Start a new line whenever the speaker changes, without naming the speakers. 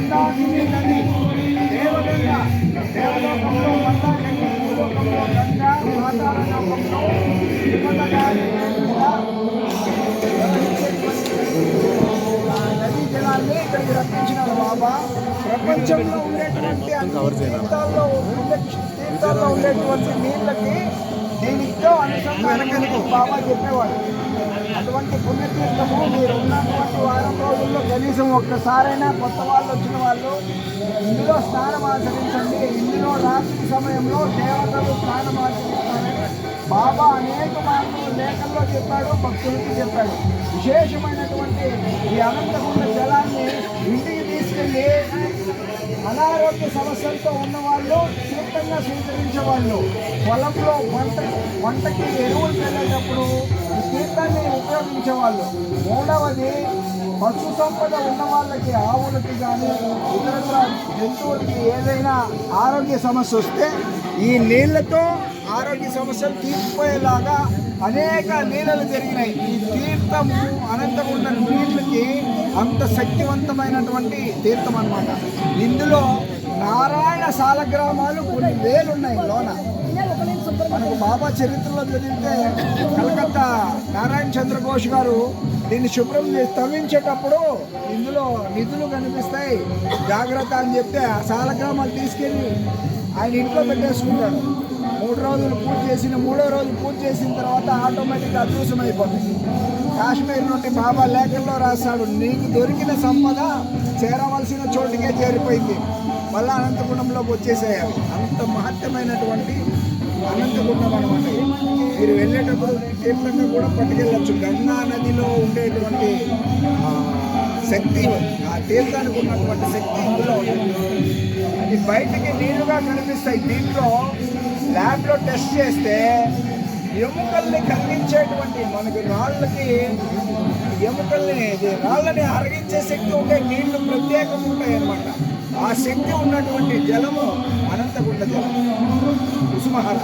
మందాకిని నది దేవగంగ దేవలోకంలో మందాకిని, భూలోకంలో గంగా, పాతాళ లోకంలో నదీ జలాన్ని ఇక్కడికి రప్పించినాడు బాబా. ప్రపంచంలో ఉండేటువంటి తీర్థాల్లో ఉండేటువంటి నీళ్ళకి దీనితో అనుసంధానం బాబా చెప్పేవాడు. అటువంటి పుణ్యతీర్థము మీరు ఉన్నటువంటి వారం రోజుల్లో కనీసం ఒక్కసారైనా కొత్త వాళ్ళు వచ్చిన వాళ్ళు ఇందులో స్నానం ఆచరించండి. ఇందులో రాత్రి సమయంలో దేవతలు స్నానం ఆచరిస్తారని బాబా అనేక మార్పులు లేఖల్లో చెప్పాడు, భక్తులకి చెప్పాడు. విశేషమైనటువంటి ఈ అనంతకుండ జలాన్ని ఇంటికి తీసుకెళ్ళి అనారోగ్య సమస్యలతో ఉన్నవాళ్ళు తీర్థంగా స్వీకరించేవాళ్ళు, పొలంలో వంటకి ఎరువులు వెళ్ళేటప్పుడు ఈ తీర్థాన్ని ఉపయోగించేవాళ్ళు. మూడవది పశు సంపద ఉన్న వాళ్ళకి, ఆవులకి కానీ ఇతర జంతువులకి ఏదైనా ఆరోగ్య సమస్య వస్తే ఈ నీళ్లతో ఆరోగ్య సమస్యలు తీర్చిపోయేలాగా అనేక లీలలు జరిగినాయి. ఈ తీర్థము అనంతకుండ నీళ్ళకి అంత శక్తివంతమైనటువంటి తీర్థం అన్నమాట. ఇందులో నారాయణ సాలగ్రామాలు కొన్ని వేలున్నాయి లోన. మనకు బాబా చరిత్రలో చదివితే కలకత్తా నారాయణ చంద్ర ఘోష్ గారు దీన్ని శుభ్రం చేసి తవ్వించేటప్పుడు ఇందులో నిధులు కనిపిస్తాయి, జాగ్రత్త అని చెప్తే ఆ సాలగ్రామాలు తీసుకెళ్ళి ఆయన ఇంట్లో పెట్టేసుకుంటాడు. 3 రోజులు పూజ చేసిన 3వ రోజు పూజ చేసిన తర్వాత ఆటోమేటిక్గా అదృశ్యమైపోతుంది. కాశ్మీర్ నుండి బాబా లేఖల్లో రాశాడు, నీకు దొరికిన సంపద చేరవలసిన చోటుకే చేరిపోయింది, మళ్ళీ అనంతగుండంలోకి వచ్చేసేయాలి. అంత మహత్యమైనటువంటి అనంతగుండం అనమాట. మీరు వెళ్ళేటప్పుడు తీర్థంగా కూడా పట్టుకెళ్ళచ్చు. గంగా నదిలో ఉండేటువంటి శక్తి, ఆ తీర్థానికి ఉన్నటువంటి శక్తి ఇందులో ఉంటుంది. అది బయటికి నీళ్లుగా కనిపిస్తాయి. దీంట్లో ల్యాబ్లో టెస్ట్ చేస్తే ఎముకల్ని కరిగించేటువంటి, మనకి రాళ్ళకి ఎముకల్ని రాళ్ళని అరగించే శక్తి ఉండే నీళ్లు ప్రత్యేకంగా ఉంటాయి అన్నమాట. ఆ శక్తి ఉన్నటువంటి జలము అనంతగుండ జలం. ఉస్మాహార